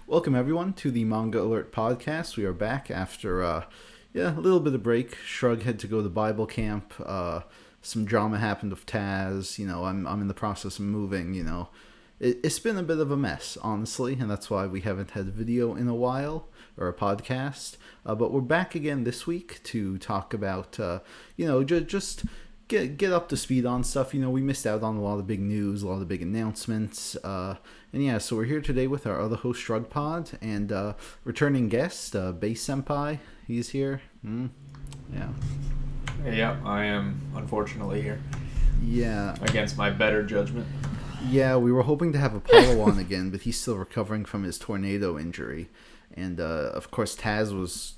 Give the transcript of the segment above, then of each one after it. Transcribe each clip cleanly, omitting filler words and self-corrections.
Welcome everyone to the Manga Alert podcast. We are back after a little bit of break. Shrug had to go to Bible camp. Some drama happened with Taz. I'm in the process of moving. It's been a bit of a mess, honestly, and that's why we haven't had a video in a while or a podcast. But we're back again this week to talk about just get up to speed on stuff. We missed out on a lot of big news, a lot of big announcements. So we're here today with our other host, Shrug Pod, and returning guest, Base Senpai. He's here. Yeah. Yeah, I am unfortunately here. Yeah. Against my better judgment. Yeah, we were hoping to have Apollo on again, but he's still recovering from his tornado injury. And, of course, Taz was,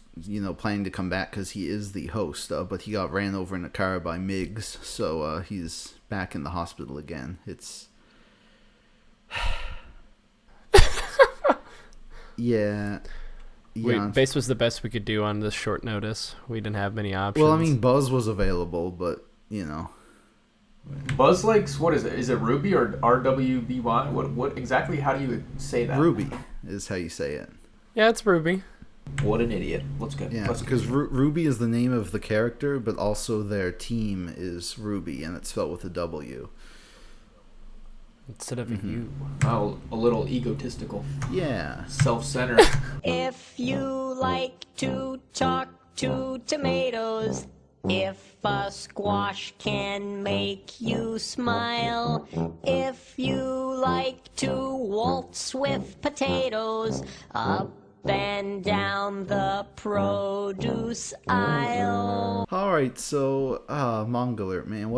planning to come back because he is the host, but he got ran over in a car by Miggs, so he's back in the hospital again. It's... Yeah. Base was the best we could do on this short notice. We didn't have many options. Well, I mean, Buzz was available, but, Buzz likes, what is it? Is it Ruby or RWBY? What exactly, how do you say that? Ruby is how you say it. Yeah, it's Ruby. What an idiot. Let's go. Yeah, because Ruby is the name of the character, but also their team is Ruby, and it's spelled with a W. Instead of a U. Oh, a little egotistical. Yeah. Self-centered. If you like to talk to tomatoes, if a squash can make you smile, if you like to waltz with potatoes, up and down the produce aisle. Alright, so, Manga Alert, man.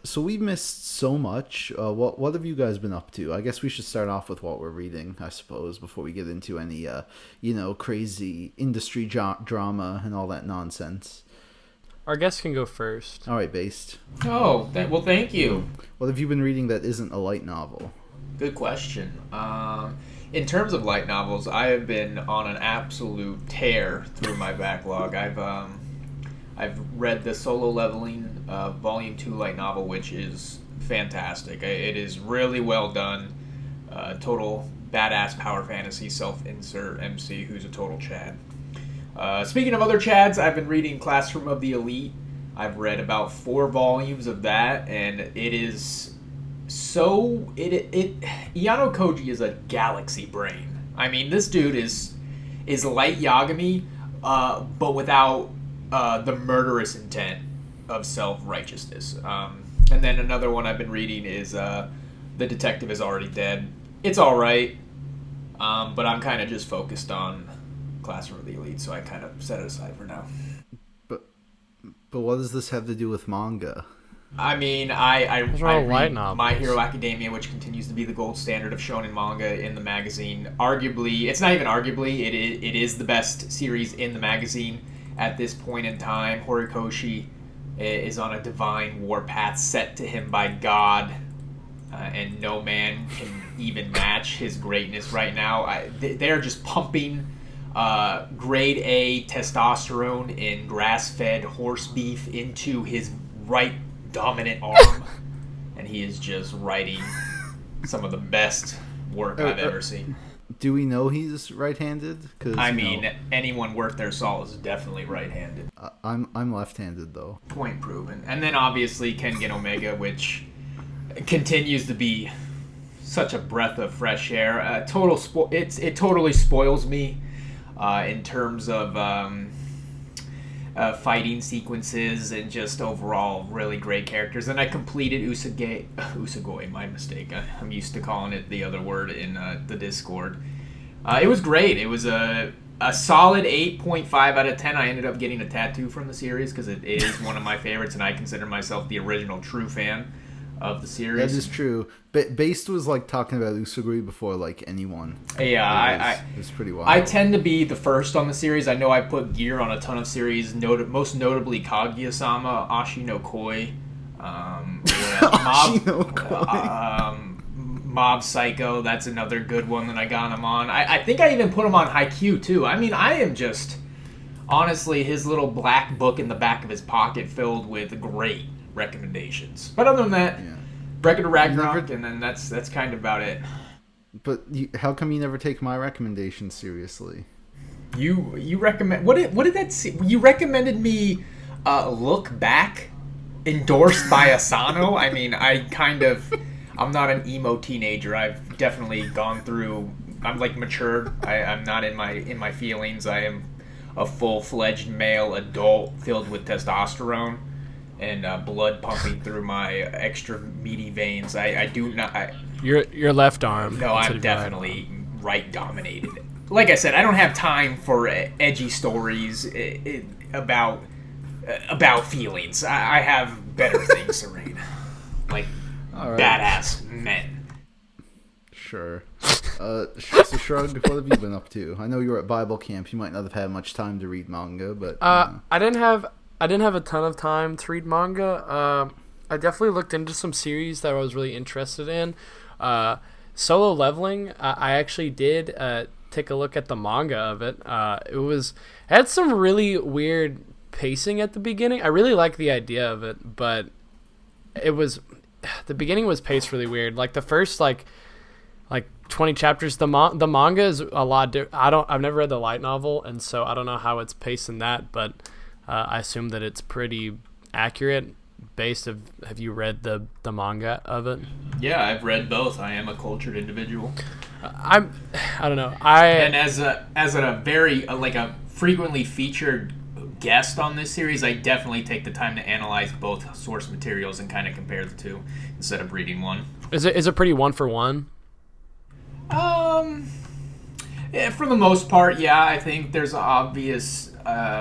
So we missed so much. What have you guys been up to? I guess we should start off with what we're reading, I suppose, before we get into any, crazy industry drama and all that nonsense. Our guest can go first. All right, Based. Oh, thank you. What have you been reading that isn't a light novel? Good question. In terms of light novels, I have been on an absolute tear through my backlog. I've read the Solo Leveling Volume 2 light novel, which is fantastic. It is really well done. Total badass power fantasy self-insert MC who's a total Chad. Speaking of other Chads, I've been reading Classroom of the Elite. I've read about 4 volumes of that, and it is so... Iano Koji is a galaxy brain. I mean, this dude is light Yagami, but without... the murderous intent of self-righteousness. And then another one I've been reading is The Detective is Already Dead. It's alright, but I'm kind of just focused on Classroom of the Elite, so I kind of set it aside for now. But what does this have to do with manga? I mean, I light read novels. My Hero Academia, which continues to be the gold standard of shonen manga in the magazine. Arguably, it's not even arguably, it is the best series in the magazine. At this point in time, Horikoshi is on a divine warpath set to him by God, and no man can even match his greatness right now. They're just pumping grade A testosterone in grass-fed horse beef into his right dominant arm, and he is just writing some of the best work I've ever seen. Do we know he's right-handed? Anyone worth their salt is definitely right-handed. I'm left-handed though. Point proven. And then obviously Kengen Omega, which continues to be such a breath of fresh air. It totally spoils me in terms of fighting sequences and just overall really great characters. And I completed Usagoi, my mistake. I'm used to calling it the other word in the Discord. It was great. It was a solid 8.5 out of 10. I ended up getting a tattoo from the series because it is one of my favorites, and I consider myself the original true fan of the series. That is true. Based was like talking about Usagui before like anyone. Yeah, it's pretty wild. I tend to be the first on the series. I know I put gear on a ton of series, most notably Kaguya-sama, Ashi no Koi, Mob Psycho. That's another good one that I got him on. I think I even put him on Haikyuu too. I mean, I am just honestly his little black book in the back of his pocket filled with great recommendations. But other than that, Record of Ragnarok, and then that's kind of about it. But how come you never take my recommendation seriously? You recommend what did that see? You recommended me Look Back, endorsed by Asano. I mean, I'm not an emo teenager. I've definitely gone through. I'm like matured. I'm not in my feelings. I am a full-fledged male adult filled with testosterone and blood pumping through my extra meaty veins. I do not. Your left arm. No, I'm definitely right dominated. Like I said, I don't have time for edgy stories about feelings. I have better things to read, like badass men. Sure. So Shrug, what have you been up to? I know you were at Bible camp. You might not have had much time to read manga, but I didn't have a ton of time to read manga. I definitely looked into some series that I was really interested in. Solo Leveling, I actually did take a look at the manga of it. It had some really weird pacing at the beginning. I really liked the idea of it, but the beginning was paced really weird. Like the first like 20 chapters, the manga is a lot I've never read the light novel, and so I don't know how it's paced in that, but I assume that it's pretty accurate. Have you read the manga of it? Yeah, I've read both. I am a cultured individual. I don't know. And as a very like a frequently featured guest on this series, I definitely take the time to analyze both source materials and kind of compare the two instead of reading one. Is it pretty one for one? Yeah, for the most part, yeah. I think there's obvious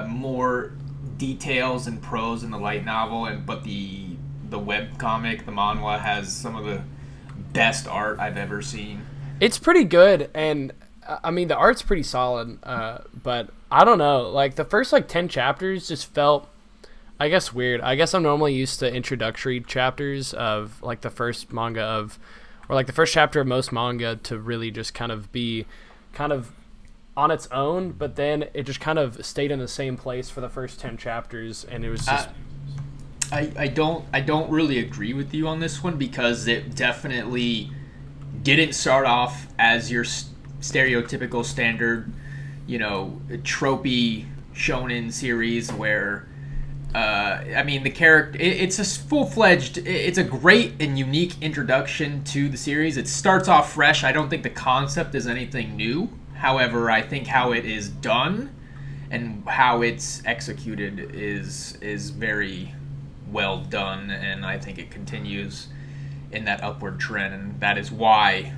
more details and prose in the light novel, but the web comic, the manhwa, has some of the best art I've ever seen. It's pretty good, and I mean the art's pretty solid. But I don't know, like the first 10 chapters just felt, I guess, weird. I guess I'm normally used to introductory chapters of like the first chapter of most manga to really just kind of be on its own, but then it just kind of stayed in the same place for the first 10 chapters, and it was just I don't really agree with you on this one, because it definitely didn't start off as your stereotypical standard, tropey shonen series where I mean the character, it's a full-fledged, it's a great and unique introduction to the series. It starts off fresh. I don't think the concept is anything new. However, I think how it is done and how it's executed is very well done, and I think it continues in that upward trend, and that is why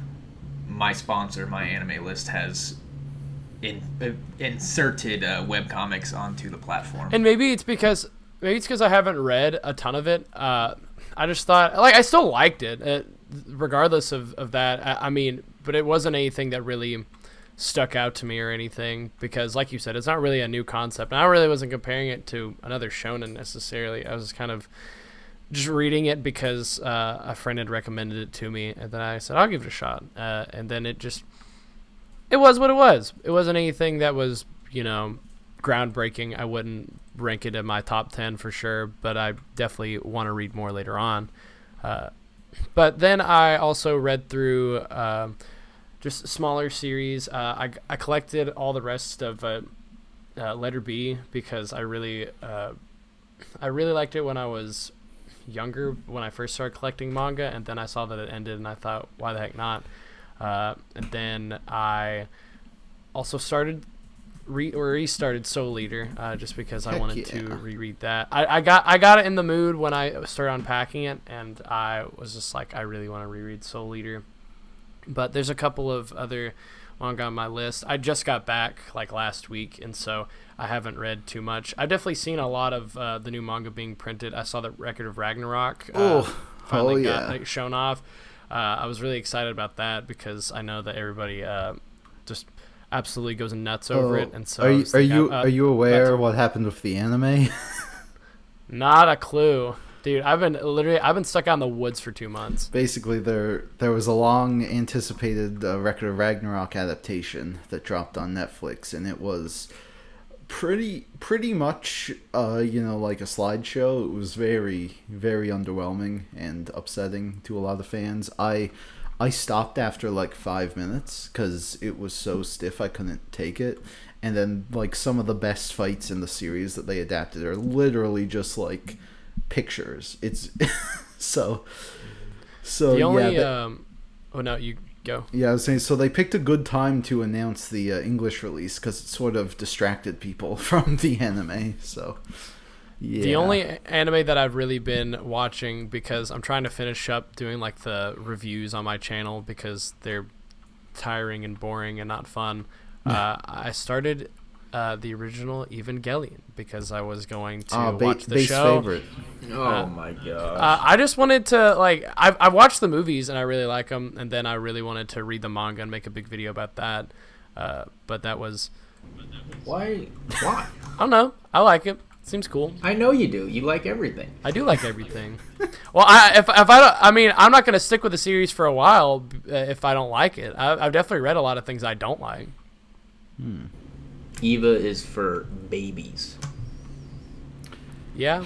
my sponsor, My Anime List, has inserted webcomics onto the platform. And maybe it's because I haven't read a ton of it. I just thought, I still liked it, regardless of that. I mean, but it wasn't anything that really stuck out to me or anything, because like you said, it's not really a new concept, and I really wasn't comparing it to another shonen necessarily. I was kind of just reading it because a friend had recommended it to me, and then I said I'll give it a shot, and then it was what it was. It wasn't anything that was groundbreaking. I wouldn't rank it in my top 10 for sure, but I definitely want to read more later on. But then I also read through just smaller series. I collected all the rest of Letter B because I really liked it when I was younger, when I first started collecting manga, and then I saw that it ended, and I thought, why the heck not? And then I also restarted Soul Eater just because I wanted to reread that. I got it in the mood when I started unpacking it, and I was just like, I really want to reread Soul Eater. But there's a couple of other manga on my list. I just got back last week, and so I haven't read too much. I've definitely seen a lot of the new manga being printed. I saw the Record of Ragnarok finally got shown off. I was really excited about that because I know that everybody just absolutely goes nuts over it. And so are you aware what happened with the anime? Not a clue. Dude, I've been stuck out in the woods for 2 months. Basically, there was a long anticipated Record of Ragnarok adaptation that dropped on Netflix, and it was pretty much like a slideshow. It was very, very underwhelming and upsetting to a lot of fans. I I stopped after like 5 minutes because it was so stiff I couldn't take it. And then like some of the best fights in the series that they adapted are literally just like pictures. It's so The only yeah. oh no, you go. Yeah, I was saying, so they picked a good time to announce the English release because it sort of distracted people from the anime. So, yeah. The only anime that I've really been watching, because I'm trying to finish up doing like the reviews on my channel because they're tiring and boring and not fun. I started the original Evangelion because I was going to watch the base show. favorite. Oh my god. I just wanted to like I watched the movies and I really like them, and then I really wanted to read the manga and make a big video about that. But that was Why? Why? I don't know. I like it. Seems cool. I know you do. You like everything. I do like everything. Well, if I don't, I mean, I'm not gonna stick with the series for a while if I don't like it. I've definitely read a lot of things I don't like. Eva is for babies. Yeah.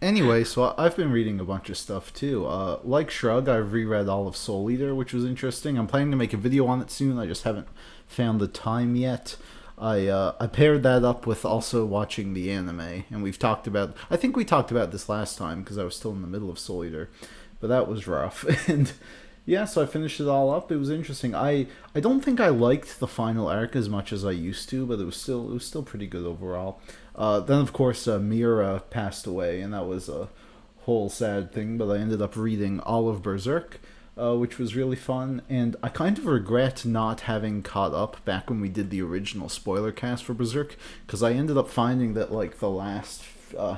Anyway, so I've been reading a bunch of stuff too. Like Shrug, I've reread all of Soul Eater, which was interesting. I'm planning to make a video on it soon. I just haven't found the time yet. I paired that up with also watching the anime, and we've talked about. I think we talked about this last time because I was still in the middle of Soul Eater, but that was rough. And yeah, so I finished it all up. It was interesting. I don't think I liked the final arc as much as I used to, but it was still pretty good overall. Then of course Mira passed away, and that was a whole sad thing. But I ended up reading all of Berserk, which was really fun, and I kind of regret not having caught up back when we did the original spoiler cast for Berserk, because I ended up finding that like the last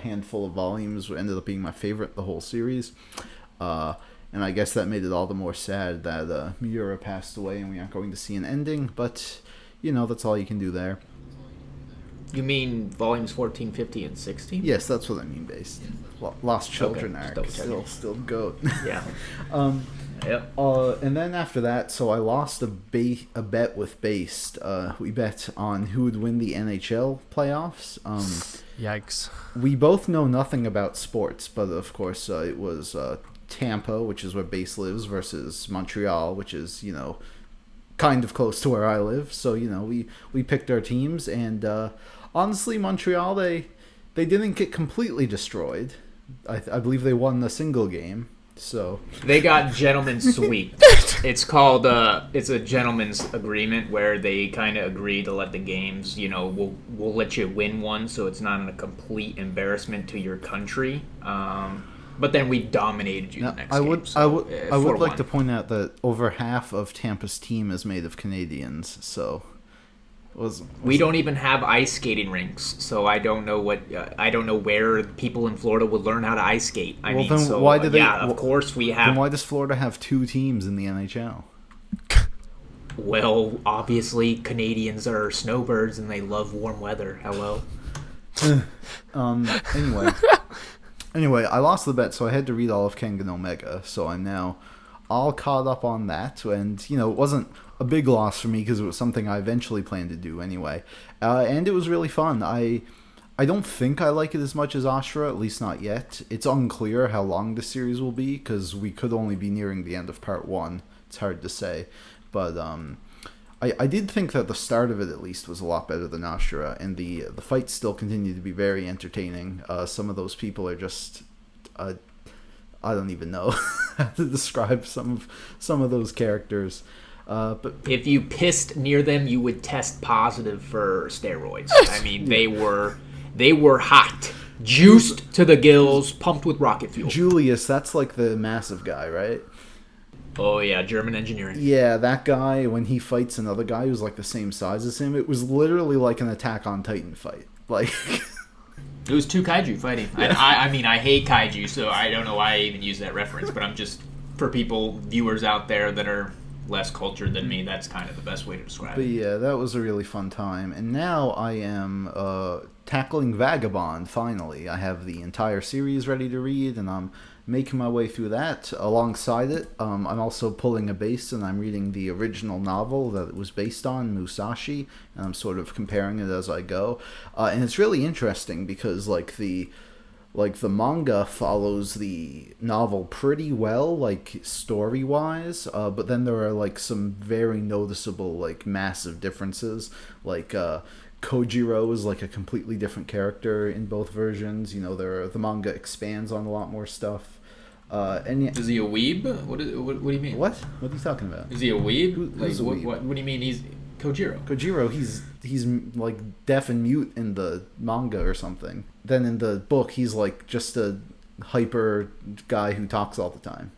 handful of volumes ended up being my favorite the whole series. And I guess that made it all the more sad that Miura passed away and we aren't going to see an ending, but, you know, that's all you can do there. You mean volumes 14, 15, and 16? Yes, that's what I mean, based. Lost Children Okay, arc, just double still goat. Yeah. Yep. And then after that, so I lost a bet with Based. We bet on who would win the NHL playoffs. Yikes. We both know nothing about sports, but of course it was Tampa, which is where Base lives, versus Montreal, which is, you know, kind of close to where I live. So, you know, we picked our teams, and honestly, Montreal, they didn't get completely destroyed. I believe they won the single game. So They got gentleman's sweep. It's called it's a gentleman's agreement where they kind of agree to let the games, you know, we'll let you win one so it's not a complete embarrassment to your country. But then we dominated you the next game. I would like to point out that over half of Tampa's team is made of Canadians, so we don't even have ice skating rinks, so I don't know where people in Florida would learn how to ice skate. Of course we have. Then why does Florida have two teams in the NHL? Well, obviously Canadians are snowbirds and they love warm weather. Hello. Anyway, I lost the bet, so I had to read all of Kengan Omega. So I'm now all caught up on that, and you know, it wasn't a big loss for me because it was something I eventually planned to do anyway, and it was really fun. I don't think I like it as much as Ashura, at least not yet. It's unclear how long the series will be because we could only be nearing the end of part 1. It's hard to say, but I did think that the start of it at least was a lot better than Ashura, and the fights still continue to be very entertaining. Some of those people are just I don't even know how to describe some of those characters. But if you pissed near them, you would test positive for steroids. I mean, they were hot, juiced to the gills, pumped with rocket fuel. Julius, that's like the massive guy, right? Oh yeah, German engineering. Yeah, that guy, when he fights another guy who's like the same size as him, it was literally like an Attack on Titan fight. Like, it was two kaiju fighting. Yeah. I mean, I hate kaiju, so I don't know why I even use that reference, but I'm just, for viewers out there that are less cultured than me, that's kind of the best way to describe it. But yeah, that was a really fun time. And now I am tackling Vagabond, finally. I have the entire series ready to read, and I'm making my way through that. Alongside it, I'm also pulling a base, and I'm reading the original novel that it was based on, Musashi, and I'm sort of comparing it as I go. And it's really interesting because, like, like the manga follows the novel pretty well, like story wise, but then there are like some very noticeable, like massive differences. Like Kojiro is like a completely different character in both versions. You know, the manga expands on a lot more stuff. Is he a weeb? What do you mean? What are you talking about? Is he a weeb? Who's a weeb? What do you mean he's Kojiro? Kojiro, he's like deaf and mute in the manga or something. Then in the book, he's like just a hyper guy who talks all the time.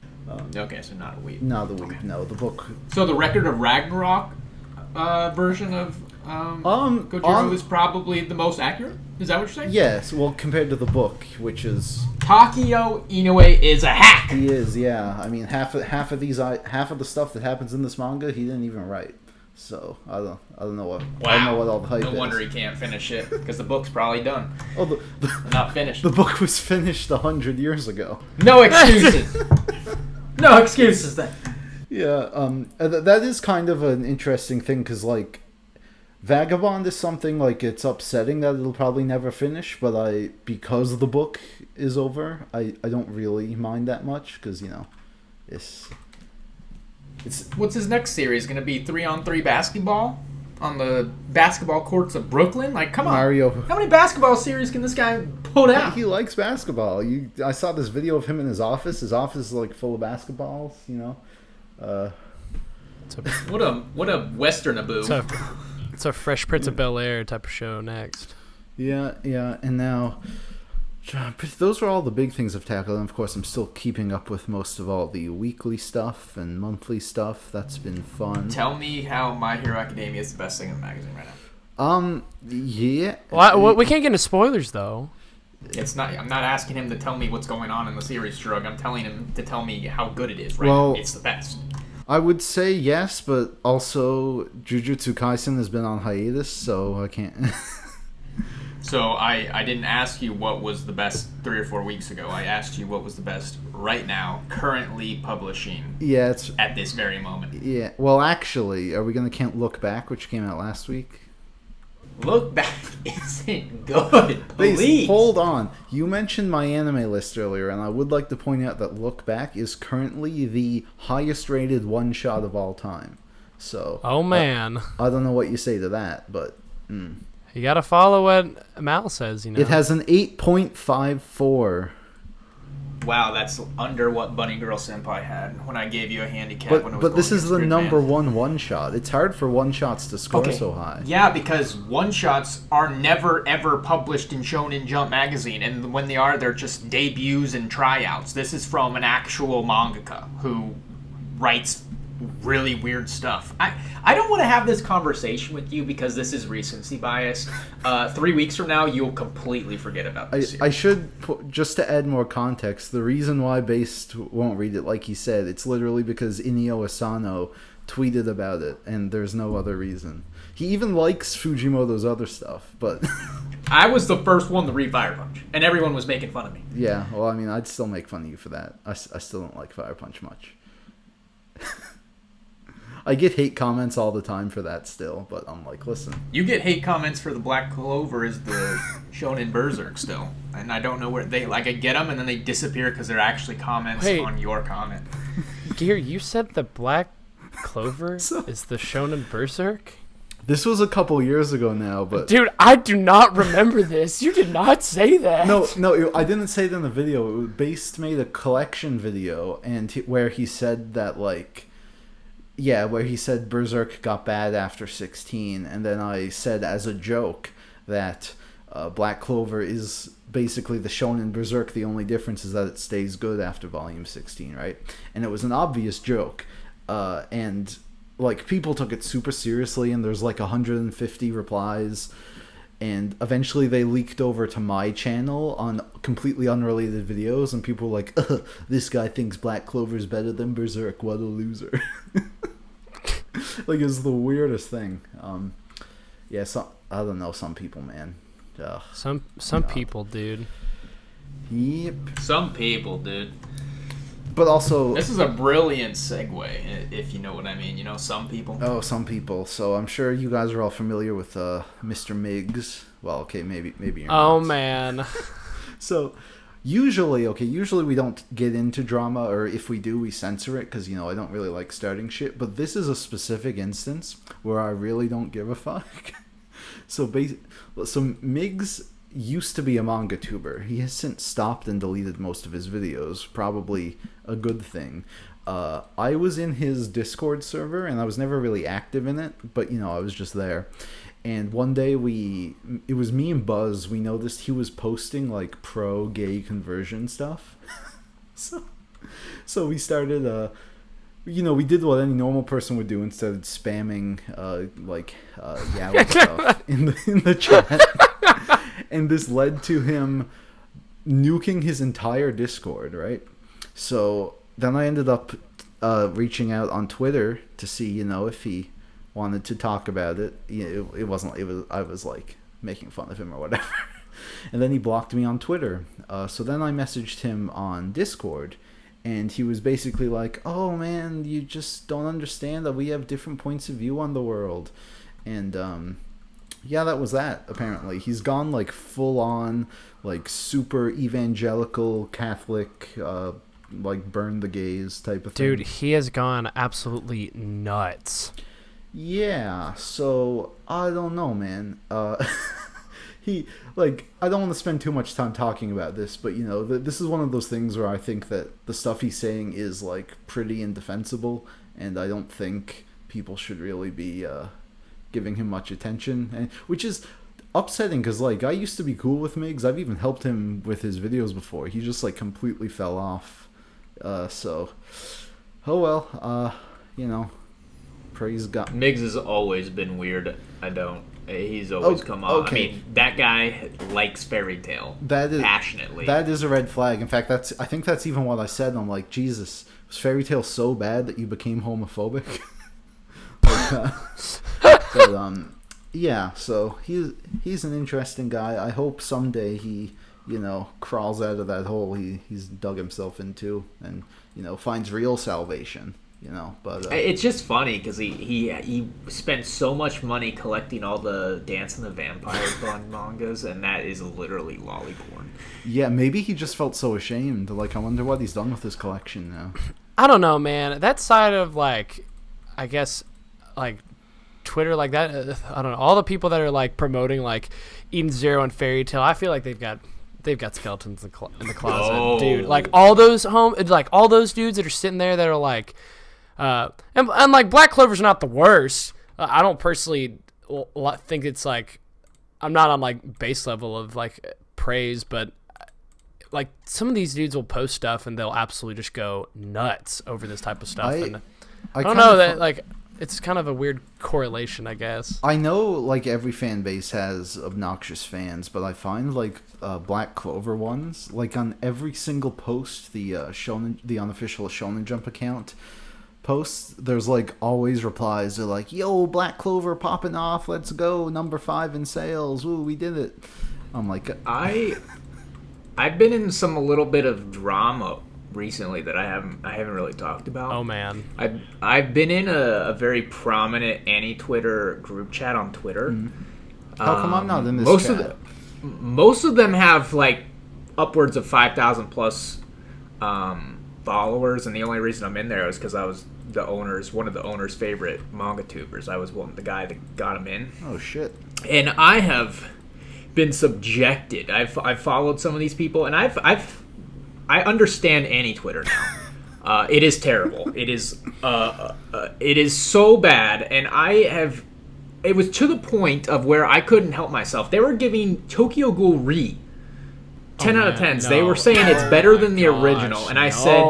Okay, so not a weeb. Not the weeb. Okay. No, the book. So the Record of Ragnarok version of Kojiro is probably the most accurate? Is that what you're saying? Yes, well, compared to the book, which is... Takio Inoue is a hack! He is, yeah. I mean, half of the stuff that happens in this manga, he didn't even write. So, I don't know what... Wow. I don't know what all the hype is. No wonder he can't finish it, because the book's probably done. Oh, not finished. The book was finished 100 years ago. No excuses! No excuses then. Yeah, that is kind of an interesting thing, because, like, Vagabond is something, like, it's upsetting that it'll probably never finish, but because the book is over, I don't really mind that much, because, you know, it's... What's his next series? Going to be 3-on-3 basketball? On the basketball courts of Brooklyn? Like, come on. Mario. How many basketball series can this guy put out? He likes basketball. I saw this video of him in his office. His office is, like, full of basketballs, you know? What a Westernaboo. It's a Fresh Prince of Bel-Air type of show next. Yeah, and now... Those are all the big things I've tackled, and of course I'm still keeping up with most of all the weekly stuff and monthly stuff. That's been fun. Tell me how My Hero Academia is the best thing in the magazine right now. Yeah. Well, we can't get into spoilers, though. It's not. I'm not asking him to tell me what's going on in the series, Shrug. I'm telling him to tell me how good it is right now. It's the best. I would say yes, but also Jujutsu Kaisen has been on hiatus, so I can't... So I didn't ask you what was the best 3 or 4 weeks ago. I asked you what was the best right now, currently publishing. Yeah, it's at this very moment. Yeah. Well, actually, are we gonna count Look Back, which came out last week? Look Back isn't good. Please hold on. You mentioned my anime list earlier, and I would like to point out that Look Back is currently the highest-rated one-shot of all time. So. Oh man. I don't know what you say to that, but. You gotta follow what Mal says, you know. It has an 8.54. Wow, that's under what Bunny Girl Senpai had when I gave you a handicap. When it was but this is the number one one-shot. It's hard for one-shots to score so high. Yeah, because one-shots are never, ever published in Shonen Jump magazine. And when they are, they're just debuts and tryouts. This is from an actual mangaka who writes really weird stuff. I don't want to have this conversation with you because this is recency bias. 3 weeks from now, you'll completely forget about this series. I should, just to add more context, the reason why Based won't read it, like he said, it's literally because Inio Asano tweeted about it, and there's no other reason. He even likes Fujimoto's other stuff, but... I was the first one to read Fire Punch, and everyone was making fun of me. Yeah, well, I mean, I'd still make fun of you for that. I still don't like Fire Punch much. I get hate comments all the time for that still, but I'm like, listen. You get hate comments for the Black Clover as the Shonen Berserk still. And I don't know where they, like, I get them and then they disappear because they're actually comments on your comment. Gear, you said the Black Clover is the Shonen Berserk? This was a couple years ago now, but... Dude, I do not remember this. You did not say that. No, I didn't say it in the video. Based made a collection video and where he said that, like... Yeah, where he said Berserk got bad after 16, and then I said as a joke that Black Clover is basically the Shonen Berserk. The only difference is that it stays good after volume 16, right? And it was an obvious joke, and like people took it super seriously, and there's like 150 replies, and eventually they leaked over to my channel on completely unrelated videos, and people were like, this guy thinks Black Clover is better than Berserk, what a loser. Like, it's the weirdest thing. Yeah, I don't know, some people, man. Some people, dude. Yep. Some people, dude. But also... This is a brilliant segue, if you know what I mean. You know, some people. Oh, some people. So I'm sure you guys are all familiar with Mr. Miggs. Well, okay, maybe you're not. Oh, man. So, Usually we don't get into drama, or if we do, we censor it because I don't really like starting shit. But this is a specific instance where I really don't give a fuck. So Migs used to be a manga tuber. He has since stopped and deleted most of his videos. Probably a good thing. I was in his Discord server and I was never really active in it, but I was just there. And one day it was me and Buzz, we noticed he was posting like pro gay conversion stuff. so we started we did what any normal person would do instead of spamming yaoi stuff in the chat. And this led to him nuking his entire Discord, right? So then I ended up reaching out on Twitter to see, if he wanted to talk about it. I was like making fun of him or whatever. And then he blocked me on Twitter. So then I messaged him on Discord, and he was basically like, "Oh man, you just don't understand that we have different points of view on the world." And yeah, that was that. Apparently he's gone like full on like super evangelical Catholic, like burn the gays type of thing. Dude, he has gone absolutely nuts. Yeah, so I don't know, man. I don't want to spend too much time talking about this, but this is one of those things where I think that the stuff he's saying is like pretty indefensible, and I don't think people should really be giving him much attention, and which is upsetting because like I used to be cool with Migs. I've even helped him with his videos before. He just like completely fell off. So, oh well. Praise God. Migs has always been weird. He's always come on. Okay. I mean, that guy likes fairy tale passionately. That is a red flag. In fact, I think that's even what I said. I'm like, Jesus, was fairy tale so bad that you became homophobic? Yeah. So he's an interesting guy. I hope someday he crawls out of that hole he's dug himself into and finds real salvation. But it's just funny because he spent so much money collecting all the Dance and the Vampire mangas, and that is literally lolly porn. Yeah, maybe he just felt so ashamed. Like, I wonder what he's done with his collection now. I don't know, man. That side of like, I guess, like Twitter, like that. I don't know. All the people that are like promoting like Eden Zero and Fairy Tale, I feel like they've got skeletons in the closet, dude. Like all those dudes that are sitting there that are like. And like Black Clover's not the worst. I don't personally think it's like, I'm not on like base level of like praise, but like some of these dudes will post stuff and they'll absolutely just go nuts over this type of stuff. I don't know that like it's kind of a weird correlation, I guess. I know like every fan base has obnoxious fans, but I find like Black Clover ones, like on every single post, the unofficial Shonen Jump account posts, there's like always replies. They're like, "Yo, Black Clover popping off, let's go, number 5 in sales, ooh, we did it." I'm like, I've been in a little bit of drama recently that I haven't really talked about. Oh man, I've been in a very prominent anti-Twitter group chat on Twitter. How come I'm not in this chat? Most of them have like upwards of 5,000 plus followers, and the only reason I'm in there is because I was one of the owner's favorite manga tubers. I was the guy that got him in. Oh shit! And I have been subjected. I've followed some of these people, and I understand anti-Twitter now. It is terrible. It is so bad, and it was to the point of where I couldn't help myself. They were giving Tokyo Ghoul Re 10 out of 10s. No. They were saying it's better than the original, and I said,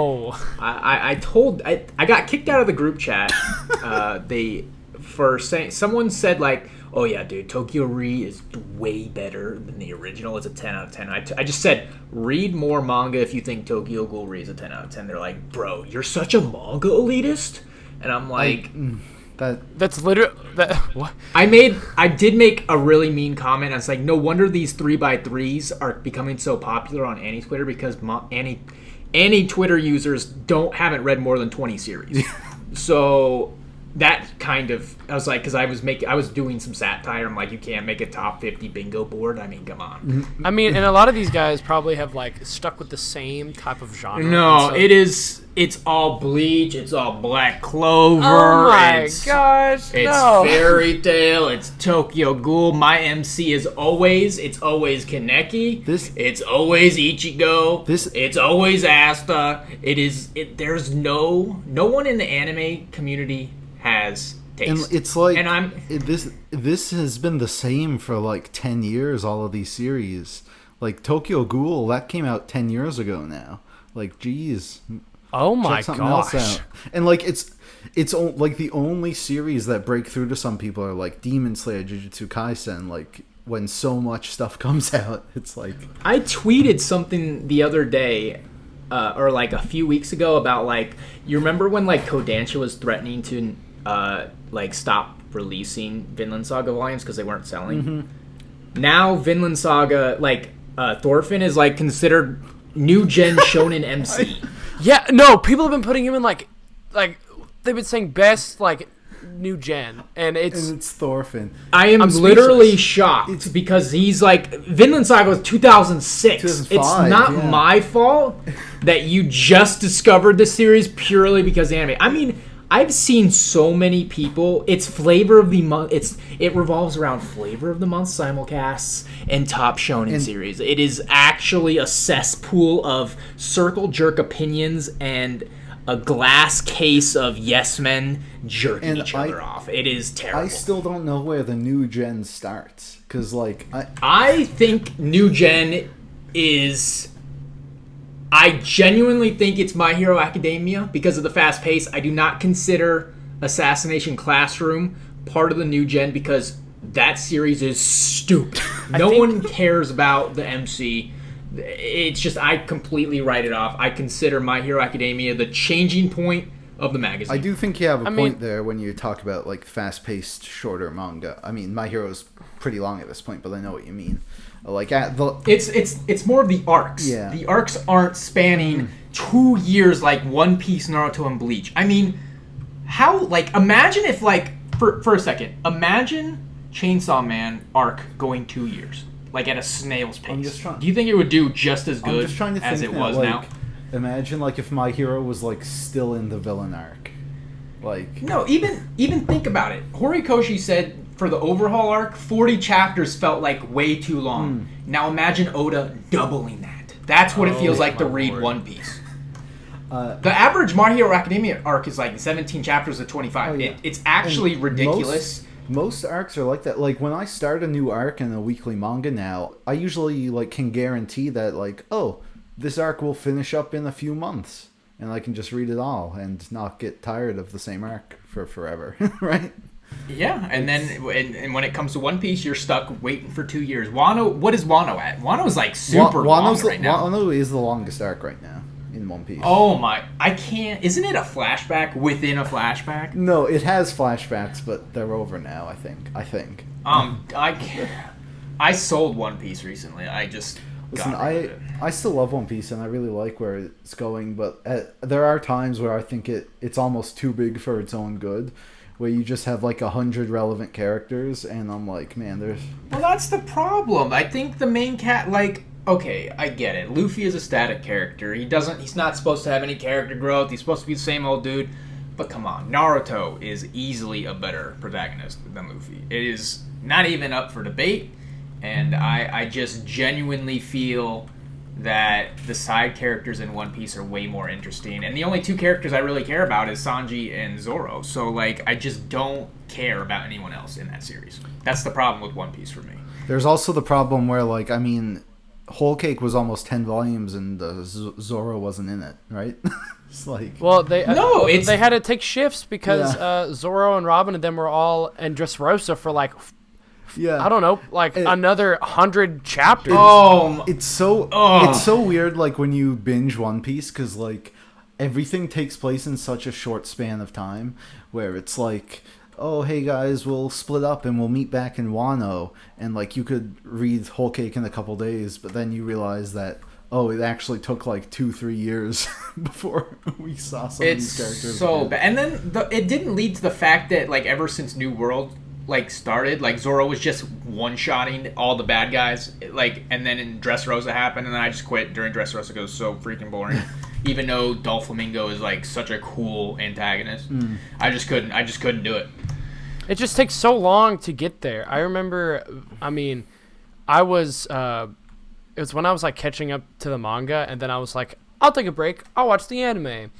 I got kicked out of the group chat. Someone said like, "Oh yeah, dude, Tokyo Re is way better than the original. It's a 10 out of 10." I just said, read more manga if you think Tokyo Ghoul Re is a 10 out of 10. They're like, "Bro, you're such a manga elitist," and I'm like. That's literally what I did make a really mean comment. I was like, no wonder these 3x3s are becoming so popular on anti-Twitter because anti-Twitter users haven't read more than 20 series. So that kind of, I was like, because I was doing some satire. I'm like, you can't make a top 50 bingo board. I mean, come on. I mean, and a lot of these guys probably have like stuck with the same type of genre. No, so, it's all Bleach. It's all Black Clover. Oh my it's, gosh! It's no. Fairy Tail. It's Tokyo Ghoul. My MC is always Kaneki. It's always Ichigo. It's always Asta. There's no one in the anime community has taste. And it's like, and this has been the same for like 10 years, all of these series. Like Tokyo Ghoul, that came out 10 years ago now. Like, geez. Oh my check something else gosh. out. And like, it's like the only series that break through to some people are like Demon Slayer, Jujutsu Kaisen. Like, when so much stuff comes out, it's like... I tweeted something the other day, or like a few weeks ago, about like, you remember when like Kodansha was threatening to like stop releasing Vinland Saga volumes because they weren't selling? Mm-hmm. Now Vinland Saga, like Thorfinn is like considered new gen shonen MC. Yeah, no, people have been putting him in like they've been saying best like new gen, and it's Thorfinn. I'm literally shocked because he's like, Vinland Saga was 2006. It's not my fault that you just discovered the series purely because of anime. I mean, I've seen so many people. It's flavor of the month. It revolves around flavor of the month simulcasts and top shonen series. It is actually a cesspool of circle jerk opinions and a glass case of yes men jerking each other off. It is terrible. I still don't know where the new gen starts because, like, I think new gen is. I genuinely think it's My Hero Academia because of the fast pace. I do not consider Assassination Classroom part of the new gen because that series is stupid. No one cares about the MC. It's just, I completely write it off. I consider My Hero Academia the changing point of the magazine. I do think you have a point there when you talk about like fast-paced, shorter manga. I mean, My Hero's pretty long at this point, but I know what you mean. Like it's more of the arcs. Yeah. The arcs aren't spanning 2 years like One Piece, Naruto, and Bleach. I mean, how, like, imagine if, like, for a second, imagine Chainsaw Man arc going 2 years, like at a snail's pace. Do you think it would do just as good as it was now? Imagine like if My Hero was like still in the villain arc. Like, no, even think about it. Horikoshi said for the overhaul arc, 40 chapters felt like way too long. Now imagine Oda doubling that. That's what it feels like to read One Piece. The average My Hero Academia arc is like 17 chapters of 25. It's actually ridiculous. Most arcs are like that. Like, when I start a new arc in a weekly manga now, I usually like can guarantee that, like, oh, this arc will finish up in a few months, and I can just read it all and not get tired of the same arc for forever, right? Yeah, and then and when it comes to One Piece, you're stuck waiting for 2 years. Wano, what is Wano at? Wano's like super long right now. Wano is the longest arc right now in One Piece. Oh my, I can't. Isn't it a flashback within a flashback? No, it has flashbacks, but they're over now. I think. I sold One Piece recently. I just listen. I still love One Piece and I really like where it's going, but there are times where I think it's almost too big for its own good, where you just have like 100 relevant characters, and I'm like, man, there's. Well, that's the problem. I think the main like. Okay, I get it. Luffy is a static character. He's not supposed to have any character growth. He's supposed to be the same old dude. But come on, Naruto is easily a better protagonist than Luffy. It is not even up for debate, and I just genuinely feel that the side characters in One Piece are way more interesting. And the only two characters I really care about is Sanji and Zoro. So, like, I just don't care about anyone else in that series. That's the problem with One Piece for me. There's also the problem where, like, I mean, Whole Cake was almost 10 volumes and Zoro wasn't in it, right? It's like, well, they had to take shifts because Zoro and Robin and them were all in Dressrosa for like, I don't know, like another 100 chapters. It's so weird, like, when you binge One Piece, because like everything takes place in such a short span of time, where it's like, oh, hey guys, we'll split up and we'll meet back in Wano, and like you could read Whole Cake in a couple days, but then you realize that oh, it actually took like 2-3 years before we saw some of these characters. It's so bad. And then it didn't lead to the fact that, like, ever since New World, like, started, like, Zoro was just one-shotting all the bad guys, like, and then in Dressrosa happened, and then I just quit during Dressrosa because it was so freaking boring. Even though Doflamingo is, like, such a cool antagonist. I just couldn't do it. It just takes so long to get there. I remember, I mean, I was, it was when I was, like, catching up to the manga, and then I was like, I'll take a break. I'll watch the anime.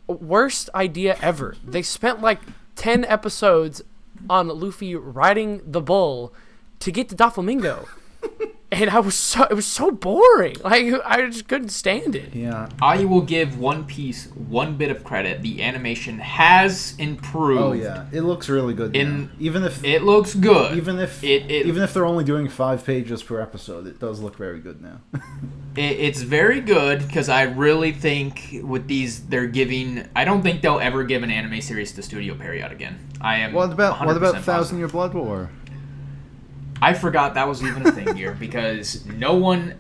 Worst idea ever. They spent, like, 10 episodes on Luffy riding the bull to get to Doflamingo. And it was so boring. Like, I just couldn't stand it. Yeah. I will give One Piece one bit of credit. The animation has improved. Oh yeah, it looks really good now. Even if it looks good, even if they're only doing 5 pages per episode, it does look very good now. It's very good because I really think with these they're giving. I don't think they'll ever give an anime series to Studio Period again. I am. What about 100% 1,000 Year Blood War? I forgot that was even a thing here because no one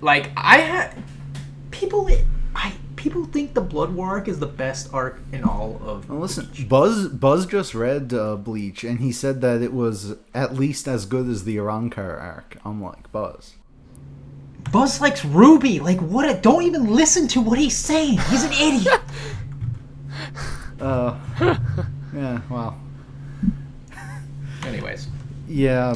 people think the Blood War arc is the best arc in all of. Well, listen, Buzz just read Bleach, and he said that it was at least as good as the Arankar arc. I'm like, Buzz. Buzz likes Ruby. Like, what? Don't even listen to what he's saying. He's an idiot. Yeah. Well. Anyways. Yeah,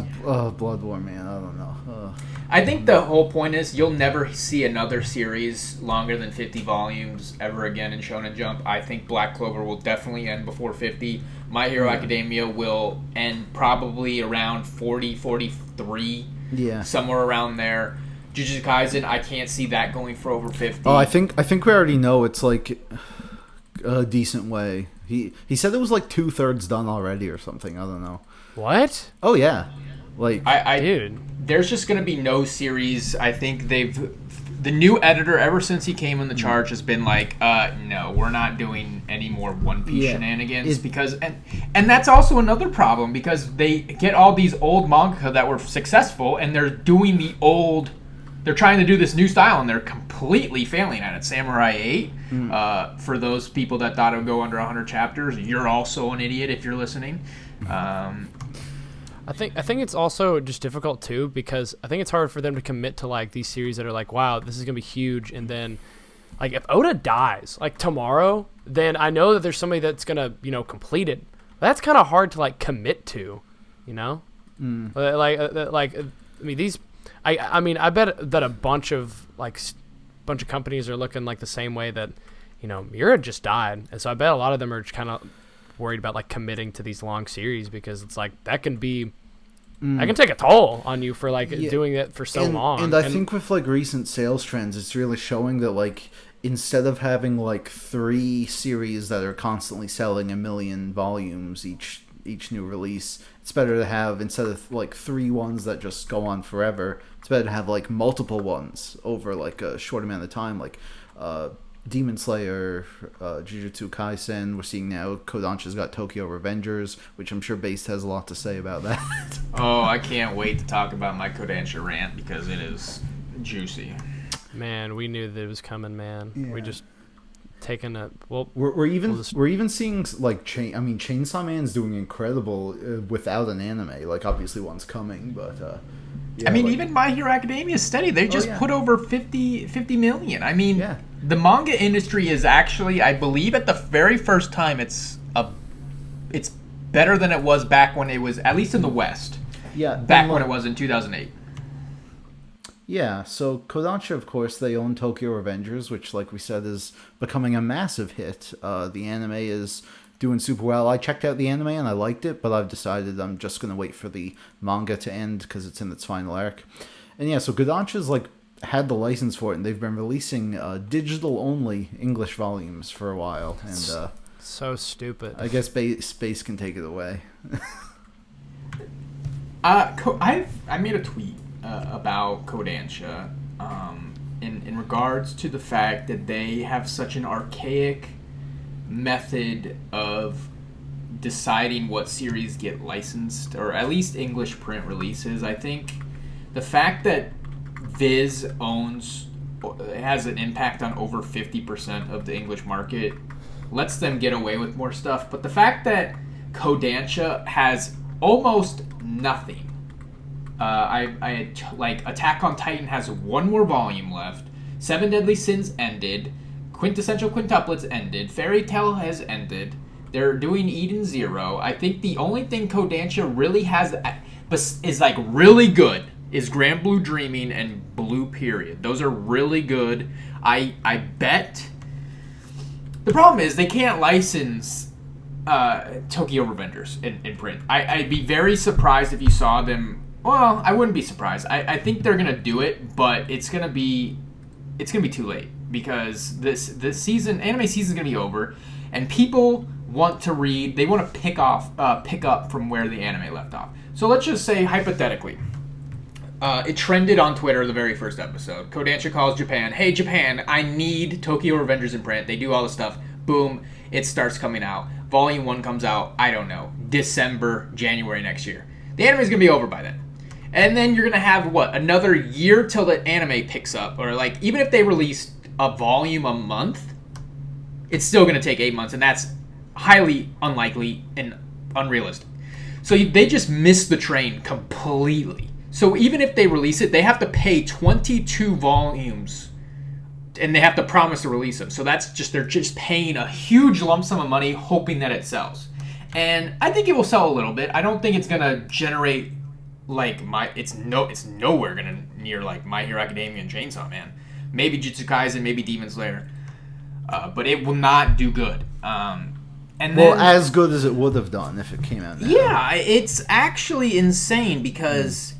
Blood War, man. I don't know. I think the whole point is you'll never see another series longer than 50 volumes ever again in Shonen Jump. I think Black Clover will definitely end before 50. My Hero Academia will end probably around 40, 43. Yeah. Somewhere around there. Jujutsu Kaisen, I can't see that going for over 50. Oh, I think we already know it's like a decent way. He said it was like 2/3 done already or something. I don't know. What? Oh yeah, like dude. There's just gonna be no series. I think the new editor ever since he came in the charge has been like, no, we're not doing any more One Piece shenanigans because and that's also another problem because they get all these old manga that were successful and they're doing they're trying to do this new style and they're completely failing at it. Samurai 8, for those people that thought it would go under 100 chapters, you're also an idiot if you're listening. I think it's also just difficult too because I think it's hard for them to commit to like these series that are like, wow, this is gonna be huge, and then like if Oda dies like tomorrow, then I know that there's somebody that's gonna complete it. That's kind of hard to like commit to, like I mean these. I mean I bet that a bunch of companies are looking like the same way that Miura just died, and so I bet a lot of them are just kind of worried about like committing to these long series because it's like that can take a toll on you for doing it for so long. And I think with like recent sales trends, it's really showing that like instead of having like 3 series that are constantly selling 1 million volumes each new release, it's better to have, instead of like 3 ones that just go on forever, it's better to have like multiple ones over like a short amount of time, like Demon Slayer, Jujutsu Kaisen. We're seeing now Kodansha's got Tokyo Revengers, which I'm sure Based has a lot to say about that. Oh, I can't wait to talk about my Kodansha rant because it is juicy. Man, we knew that it was coming, man. Yeah. We just taken a well. We're even seeing like Chainsaw Man's doing incredible without an anime. Like obviously one's coming, but. Yeah, I mean, even My Hero Academia is steady. They just put over 50 million. I mean, the manga industry is actually, I believe, at the very first time, it's better than it was back when it was, at least in the West. Yeah, back when it was in 2008. Yeah, so Kodansha, of course, they own Tokyo Revengers, which, like we said, is becoming a massive hit. The anime is doing super well. I checked out the anime and I liked it, but I've decided I'm just going to wait for the manga to end because it's in its final arc. And yeah, so Kodansha's like had the license for it, and they've been releasing digital-only English volumes for a while. And so stupid. I guess Space can take it away. I made a tweet about Kodansha in regards to the fact that they have such an archaic method of deciding what series get licensed, or at least English print releases. I think the fact that Viz owns has an impact on over 50% of the English market, lets them get away with more stuff. But the fact that Kodansha has almost nothing. Like Attack on Titan has one more volume left. Seven Deadly Sins ended. Quintessential Quintuplets ended. Fairy Tail has ended. They're doing Eden Zero. I think the only thing Kodansha really has is like really good is Grand Blue Dreaming and Blue Period. Those are really good. I bet. The problem is they can't license Tokyo Revengers in print. I'd be very surprised if you saw them. Well, I wouldn't be surprised. I think they're gonna do it, but it's gonna be too late because this anime season is gonna be over, and people want to read. They want to pick up from where the anime left off. So let's just say hypothetically, it trended on Twitter the very first episode. Kodansha calls Japan. Hey Japan, I need Tokyo Revengers in print. They do all the stuff. Boom, it starts coming out. Volume 1 comes out, I don't know, December, January next year. The anime is going to be over by then. And then you're going to have, another year till the anime picks up. Or, even if they release a volume a month, it's still going to take 8 months. And that's highly unlikely and unrealistic. So they just missed the train completely. So even if they release it, they have to pay 22 volumes. And they have to promise to release them. So they're just paying a huge lump sum of money hoping that it sells. And I think it will sell a little bit. I don't think it's going to generate it's nowhere going to near My Hero Academia and Chainsaw Man. Maybe Jujutsu Kaisen, maybe Demon Slayer. But it will not do good. As good as it would have done if it came out now. Yeah, it's actually insane because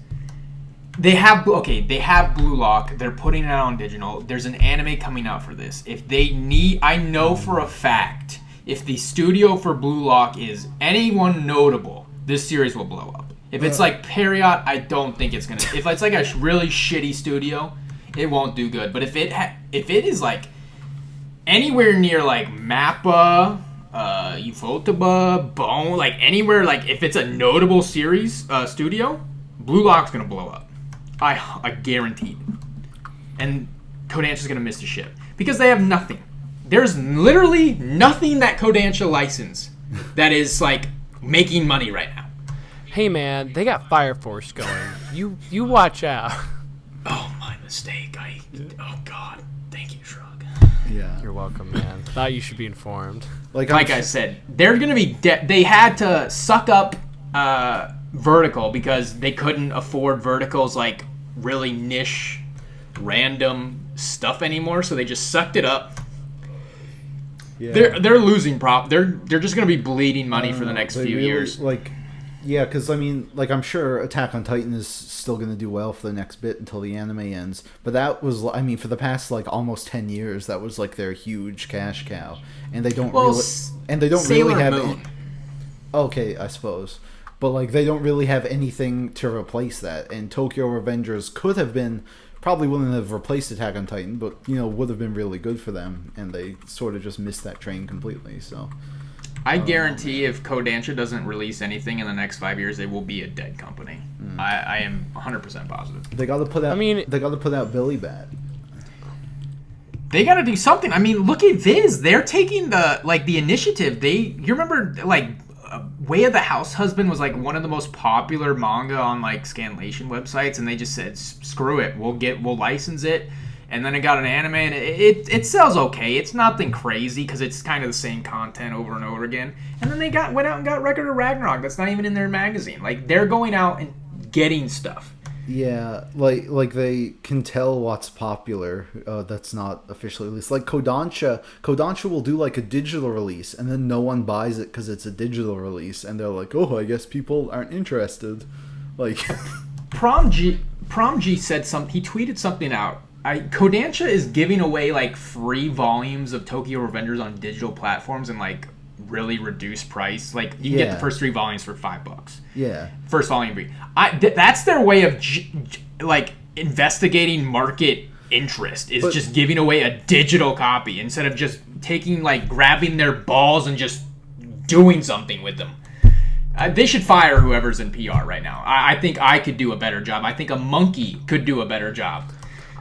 they have Blue Lock. They're putting it out on digital. There's an anime coming out for this. I know for a fact, if the studio for Blue Lock is anyone notable, this series will blow up. If it's like Period, I don't think it's gonna. If it's like a really shitty studio, it won't do good. But if it is anywhere near Mappa, Ufotable, Bone, anywhere if it's a notable series studio, Blue Lock's gonna blow up. I guarantee it. And Kodansha's gonna miss the ship because they have nothing. There's literally nothing that Kodansha license that is making money right now. Hey man, they got Fire Force going. You watch out. Oh, my mistake. Oh God, thank you, Shrug. Yeah, you're welcome, man. Thought you should be informed. Like I said, they're gonna be. They had to suck up Vertical because they couldn't afford Vertical's really niche, random stuff anymore. So they just sucked it up. Yeah. They're losing They're just gonna be bleeding money for the next few years. Yeah, because I'm sure Attack on Titan is still going to do well for the next bit until the anime ends. But that was, for the past almost 10 years, that was their huge cash cow, and they don't Sailor really have. Moon. Okay, I suppose, but they don't really have anything to replace that. And Tokyo Revengers probably wouldn't have replaced Attack on Titan, but would have been really good for them, and they sort of just missed that train completely. So. I guarantee if Kodansha doesn't release anything in the next 5 years, they will be a dead company. I am 100% positive. They got to put out. They got to put out Billy Bat. They got to do something. Look at Viz. They're taking the initiative. You remember Way of the House Husband was one of the most popular manga on Scanlation websites, and they just said screw it. We'll license it. And then it got an anime, and it sells okay. It's nothing crazy because it's kind of the same content over and over again. And then they went out and got Record of Ragnarok. That's not even in their magazine. They're going out and getting stuff. Yeah, they can tell what's popular. That's not officially released. Kodansha will do a digital release, and then no one buys it because it's a digital release, and they're oh, I guess people aren't interested. Prom G said something. He tweeted something out. Kodansha is giving away free volumes of Tokyo Revengers on digital platforms and really reduced price. You can get the first 3 volumes for $5. Yeah, first volume free. That's their way of investigating market interest. Is just giving away a digital copy instead of just taking grabbing their balls and just doing something with them. They should fire whoever's in PR right now. I think I could do a better job. I think a monkey could do a better job.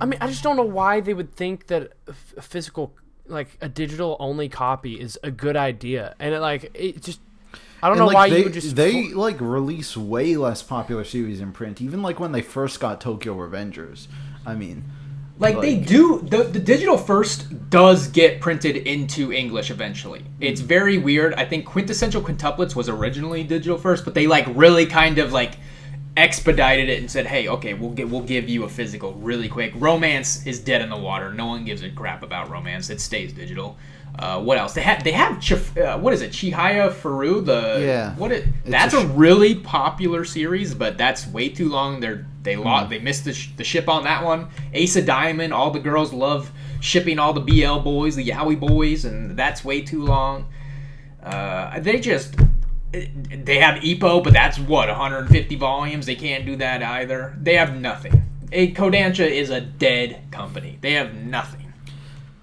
I mean, I just don't know why they would think that a physical, like a digital only copy, is a good idea, and it just. I don't know like, why you would just. They like release way less popular series in print, even like when they first got Tokyo Revengers. I mean, like they do. The digital first does get printed into English eventually. It's very weird. I think Quintessential Quintuplets was originally digital first, but they like really kind of like expedited it and said, "Hey, okay, we'll give you a physical really quick." Romance is dead in the water. No one gives a crap about Romance. It stays digital. What else? They have what is it? Chihaya Faru. That's a really popular series, but that's way too long. They missed the ship on that one. Ace of Diamond. All the girls love shipping all the BL boys, the Yaoi boys, and that's way too long. They have Ippo, but that's 150 volumes. They can't do that either. They have nothing. Kodansha is a dead company. They have nothing.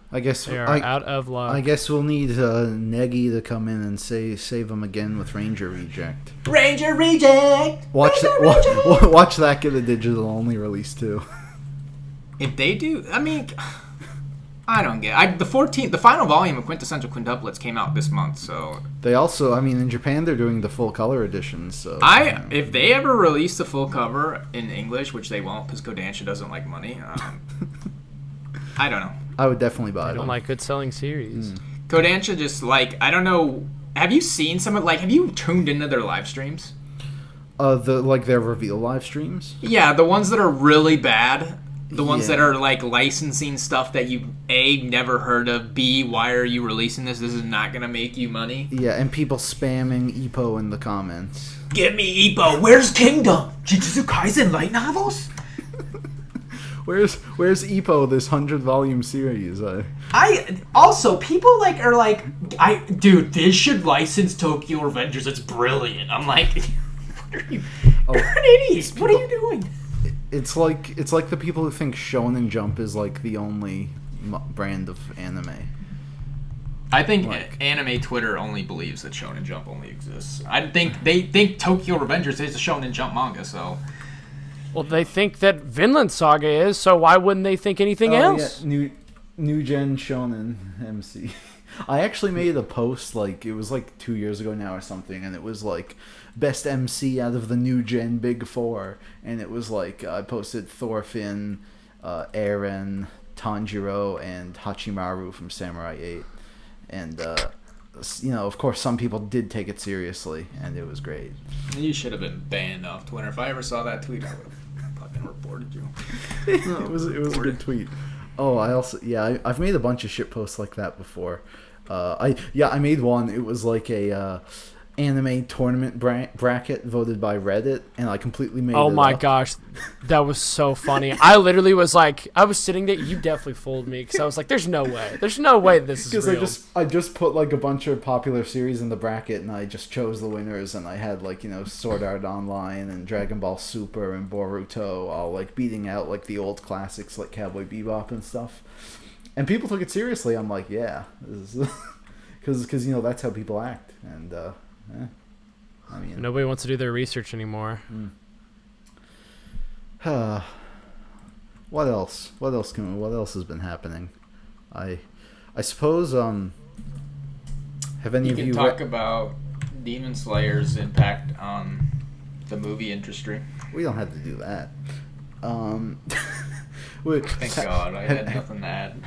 I guess they are out of luck. I guess we'll need Negi to come in and save them again with Ranger Reject. Ranger Reject. Watch that get a digital only release too. If they do, I mean, I don't get. The final volume of Quintessential Quintuplets came out this month, so they also, I mean, in Japan they're doing the full color editions. So if they ever release the full cover in English, which they won't because Kodansha doesn't like money, I don't know. I would definitely buy it. I don't like good selling series. Kodansha just I don't know. Have you seen some of have you tuned into their live streams? Their reveal live streams? Yeah, the ones that are really bad. The ones that are licensing stuff that you A, never heard of, B, why are you releasing this? This is not gonna make you money. Yeah, and people spamming Ippo in the comments. Give me Ippo. Where's Kingdom? Jujutsu Kaisen light novels? Where's Ippo, this 100-volume series? People are dude, this should license Tokyo Revengers. It's brilliant. I'm like, what are you? You're an idiot. What are you doing? It's like the people who think Shonen Jump is like the only brand of anime. I think anime Twitter only believes that Shonen Jump only exists. I think they think Tokyo Revengers is a Shonen Jump manga, so. Well, they think that Vinland Saga is, so why wouldn't they think anything else? Yeah, new gen Shonen MC. I actually made a post, it was 2 years ago now or something, and it was best MC out of the new gen Big Four, and it was I posted Thorfinn, Eren, Tanjiro, and Hachimaru from Samurai 8, and of course some people did take it seriously, and it was great. You should have been banned off Twitter. If I ever saw that tweet, I would have fucking reported you. No, it was a good tweet. Oh, I've made a bunch of shit posts like that before. I made one. It was a anime tournament bracket voted by Reddit, and I completely made it Oh my up. gosh, that was so funny. I literally was I was sitting there. You definitely fooled me because I was like, "There's no way this is real." Because I just put a bunch of popular series in the bracket, and I just chose the winners, and I had Sword Art Online and Dragon Ball Super and Boruto all beating out the old classics like Cowboy Bebop and stuff, and people took it seriously. I'm like, yeah, because that's how people act, and. I mean, nobody wants to do their research anymore. What else? What else has been happening? I suppose. Have any of you talk about Demon Slayer's impact on the movie industry? We don't have to do that. Thank God, I had nothing to add.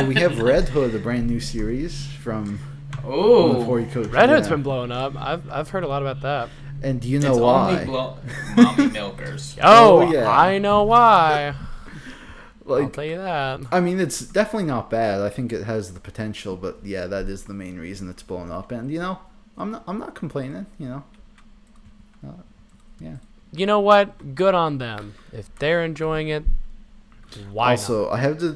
We have Red Hood, a brand new series from. Oh, Red Hood's been blowing up. I've heard a lot about that. And do you know why? Mommy milkers. Oh, yeah. I know why. I'll tell you that. I mean, it's definitely not bad. I think it has the potential, but yeah, that is the main reason it's blown up. And I'm not complaining. Yeah. You know what? Good on them. If they're enjoying it, why also, not? I have to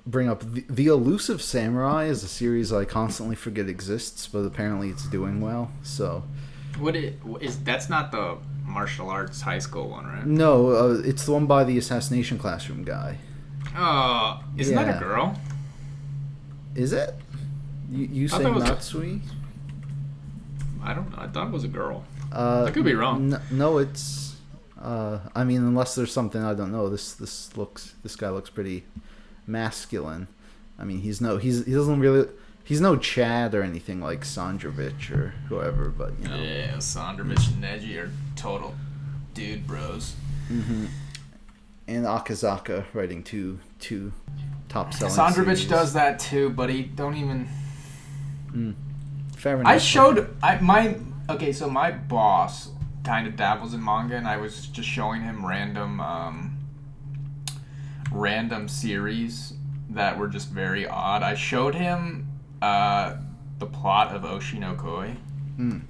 bring up the Elusive Samurai is a series I constantly forget exists, but apparently it's doing well. So, that's not the martial arts high school one, right? No, it's the one by the Assassination Classroom guy. Oh, isn't that a girl? Is it? You say Natsui? I don't know. I thought it was a girl. I could be wrong. No, it's. I mean, unless there's something I don't know. This guy looks pretty masculine. I mean, he doesn't really. He's no Chad or anything like Sandrovich or whoever, but you know. Yeah, Sandrovich and Neji are total dude bros. Mm-hmm. And Akazaka writing two top selling. Sandrovich series. does that too, but he don't even. Fair enough. So my boss kind of dabbles in manga, and I was just showing him random series that were just very odd. I showed him the plot of Oshinokoi.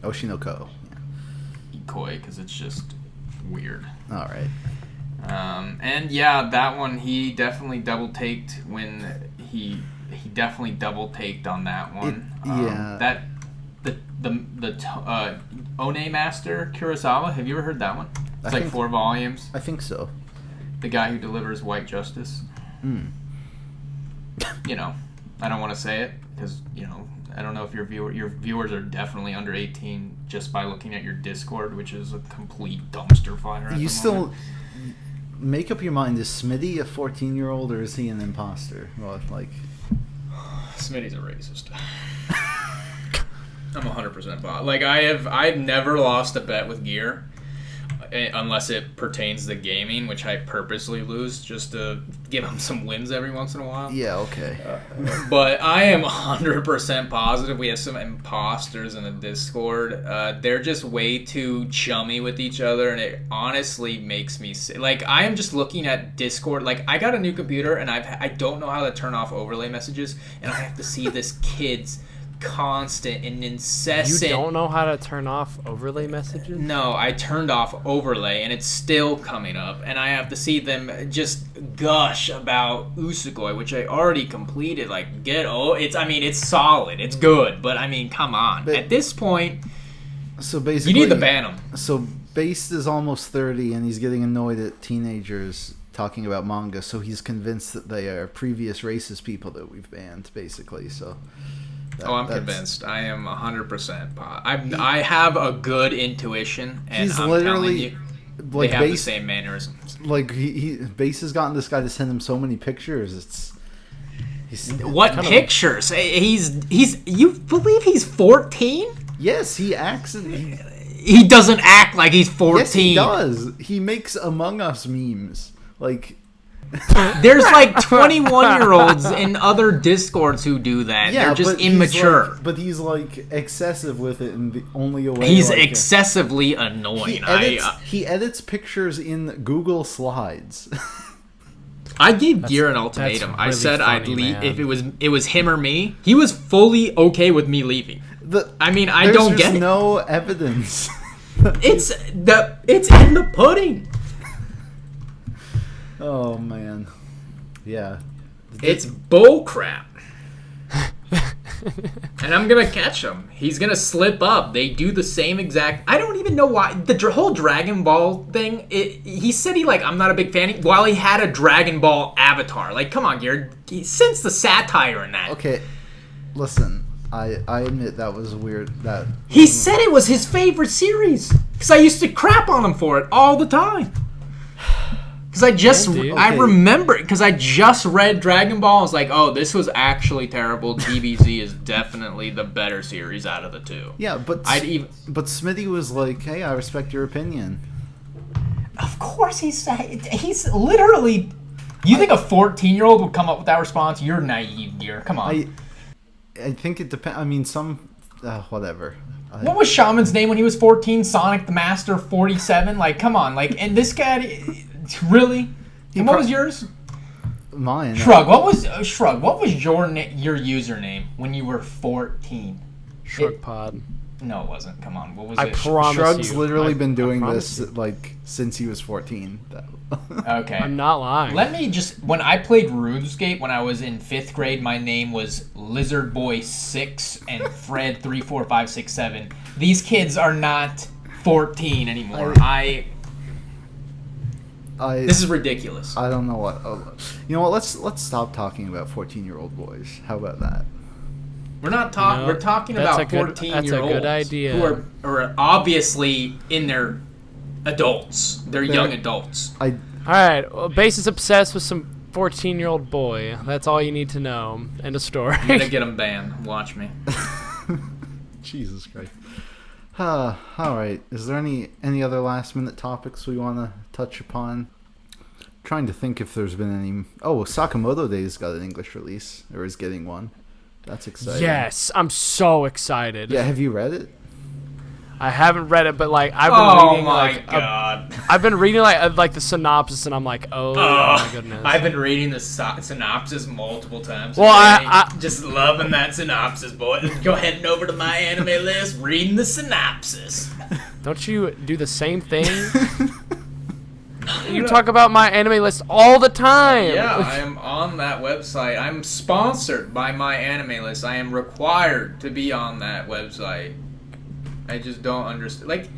Oshinoko. Yeah. Ikoi, because it's just weird. All right. And yeah, that one he definitely double taked when he definitely double taked on that one. Yeah. The One Master Kurosawa. Have you ever heard that one? It's like 4 volumes. I think so. The guy who delivers white justice. You know, I don't want to say it because I don't know if your viewers are definitely under 18 just by looking at your Discord, which is a complete dumpster fire. You still make up your mind. Is Smitty a 14-year-old or is he an imposter? Well, like, Smitty's a racist. I'm 100% bot. Like I've never lost a bet with Gear, unless it pertains to gaming, which I purposely lose just to give him some wins every once in a while. Yeah, okay. But I am 100% positive we have some imposters in the Discord. They're just way too chummy with each other, and it honestly makes me sick. Like, I am just looking at Discord. Like, I got a new computer, and I don't know how to turn off overlay messages, and I have to see this kid's constant and incessant. You don't know how to turn off overlay messages? No, I turned off overlay and it's still coming up, and I have to see them just gush about Usugoi, which I already completed. Like, it's solid, it's good, but I mean, come on. At this point, so basically, you need to ban him. So Based is almost 30 and he's getting annoyed at teenagers talking about manga, so he's convinced that they are previous racist people that we've banned, basically. So I'm convinced. I am 100%. I have a good intuition, and he's I'm literally telling you, like they have the same mannerisms. Like Base has gotten this guy to send him so many pictures. What pictures? He's. You believe he's 14? Yes, he acts. He doesn't act like he's 14. Yes, he does. He makes Among Us memes. Like. There's like 21-year-olds in other Discords who do that. Yeah, they're just immature. He's like excessive with it in the only way. He's excessively annoying. He edits pictures in Google Slides. I gave Gear an ultimatum. Really I said I'd leave man. if it was him or me. He was fully okay with me leaving. I don't get it. There's no evidence. It's in the pudding. Oh man, yeah. It's bullcrap. And I'm gonna catch him. He's gonna slip up. They do the same exact. I don't even know why the whole Dragon Ball thing. He said I'm not a big fan. While he had a Dragon Ball avatar. Like, come on, Gear. Sense the satire in that. Okay, listen. I admit that was weird. He said it was his favorite series because I used to crap on him for it all the time. Because I remember, because I just read Dragon Ball. I was like, oh, this was actually terrible. DBZ is definitely the better series out of the two. Yeah, but Smitty was like, hey, I respect your opinion. Of course he's literally... You think a 14-year-old would come up with that response? You're naive, Gear. Come on. I think it depends. I mean, whatever. What was Shaman's name when he was 14? Sonic the Master 47? Like, come on. Like, and this guy... Really? And what was yours? Mine. Shrug. What was your username when you were 14? Shrugpod. No, it wasn't. Come on. What was I it? promise Shrug's you. literally been doing this since he was 14. Okay. I'm not lying. Let me just. When I played RuneScape when I was in 5th grade, my name was LizardBoy6 and Fred34567. These kids are not 14 anymore. This is ridiculous. I don't know what. You know what? Let's stop talking about 14-year-old boys. How about that? We're not talking. We're talking about 14-year-olds that's a good idea. who are obviously in their adults. They're young adults. All right. Well, Base is obsessed with some 14-year-old boy. That's all you need to know. End of story. I'm gonna get him banned. Watch me. Jesus Christ. All right. Is there any other last minute topics we want to touch upon? Trying to think if there's been any. Oh, Sakamoto Days got an English release, or is getting one. That's exciting. Yes, I'm so excited. Yeah, have you read it? I haven't read it, but like I've been reading. Oh my like, god! I've been reading like the synopsis, and I'm like, oh my goodness. I've been reading the synopsis multiple times. Well, I just loving that synopsis, boy. Go heading over to my anime list, reading the synopsis. Don't you do the same thing? You talk about my anime list all the time. Yeah, I am on that website. I'm sponsored by my anime list. I am required to be on that website. I just don't understand. Like,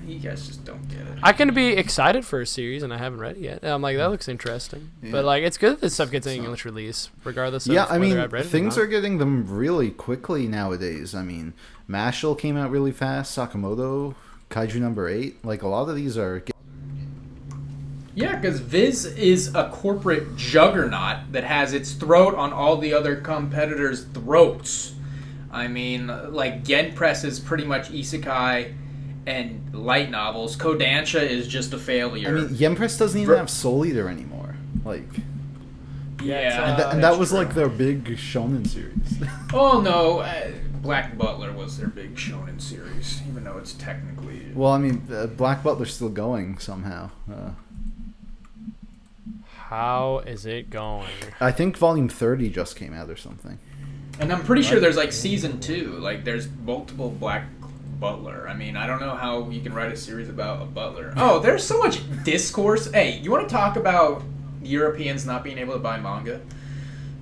you guys just don't get it. I can be excited for a series, and I haven't read it yet. And I'm like, that looks interesting. Yeah. But like, it's good that this stuff gets an English release, regardless of I mean, whether I've read it things or are getting them really quickly nowadays. I mean, Mashal came out really fast. Sakamoto, Kaiju number 8. Like, a lot of these are. Yeah, because Viz is a corporate juggernaut that has its throat on all the other competitors' throats. I mean, like, Genpress is pretty much isekai and light novels. Kodansha is just a failure. I mean, Yempress doesn't even have Soul Eater anymore. Like, yeah. and that was like their big shonen series. Oh, no. Black Butler was their big shonen series, even though it's technically... Well, I mean, Black Butler's still going somehow. How is it going? I think Volume 30 just came out or something. And I'm pretty sure there's like season 2. Like there's multiple Black Butler. I mean, I don't know how you can write a series about a butler. Oh, there's so much discourse. Hey, you want to talk about Europeans not being able to buy manga,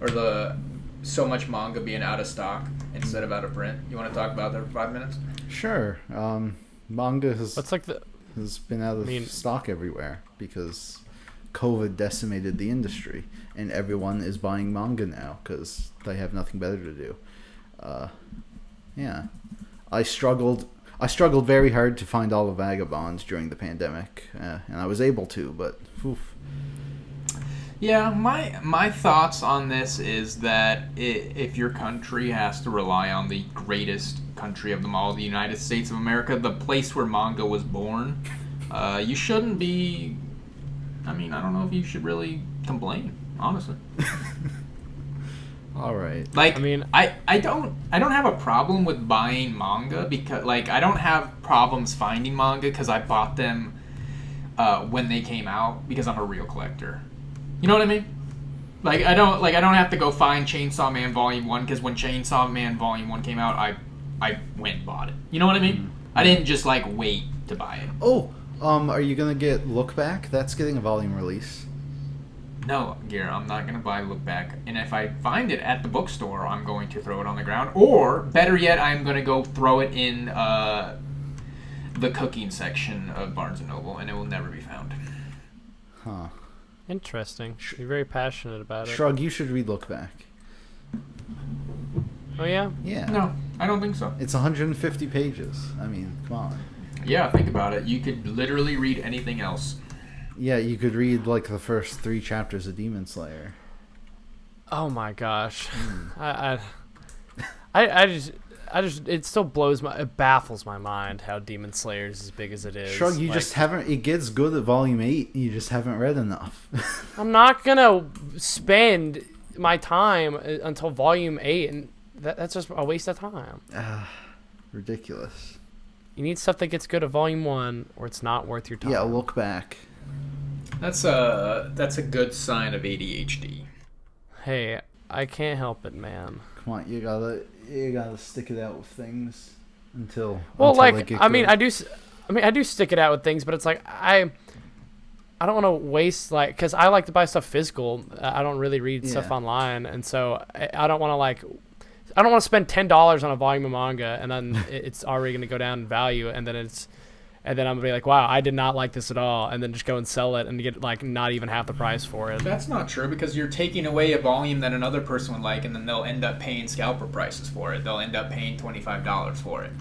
or the so much manga being out of stock instead of out of print? You want to talk about that for 5 minutes? Sure. Manga has been out of I mean, stock everywhere because COVID decimated the industry, and everyone is buying manga now because they have nothing better to do. Yeah, I struggled very hard to find all of Vagabonds during the pandemic, and I was able to, but oof. Yeah, my thoughts on this is that if your country has to rely on the greatest country of them all, the United States of America, the place where manga was born, you shouldn't be... I mean, I don't know if you should really complain, honestly. All right. Like, I mean, I don't have a problem with buying manga because, like, I don't have problems finding manga because I bought them when they came out because I'm a real collector. You know what I mean? Like, I don't have to go find Chainsaw Man Volume 1 because when Chainsaw Man Volume 1 came out, I went and bought it. You know what I mean? Mm-hmm. I didn't just, like, wait to buy it. Oh, are you gonna get Look Back? That's getting a volume release. No, Gear, I'm not gonna buy Look Back. And if I find it at the bookstore, I'm going to throw it on the ground. Or, better yet, I'm gonna go throw it in the cooking section of Barnes & Noble, and it will never be found. Huh. Interesting. You're very passionate about it. Shrug, you should read Look Back. Oh, yeah? Yeah. No, I don't think so. It's 150 pages. I mean, come on. Yeah, think about it. You could literally read anything else. Yeah, you could read like the first 3 chapters of Demon Slayer. Oh my gosh. I just it still it baffles my mind how Demon Slayer is as big as it is. Shrug, you just haven't. It gets good at volume 8. You just haven't read enough. I'm not gonna spend my time until volume 8, and that's just a waste of time. Ridiculous. You need stuff that gets good at volume 1, or it's not worth your time. Yeah, Look Back. That's a good sign of ADHD. Hey, I can't help it, man. Come on, you gotta stick it out with things until. Well, until like I mean, I do stick it out with things, but it's like I don't want to waste because I like to buy stuff physical. I don't really read stuff online, and so I don't want to I don't want to spend $10 on a volume of manga and then it's already going to go down in value, and then I'm going to be like, wow, I did not like this at all, and then just go and sell it and get like not even half the price for it. That's not true, because you're taking away a volume that another person would like, and then they'll end up paying scalper prices for it. They'll end up paying $25 for it.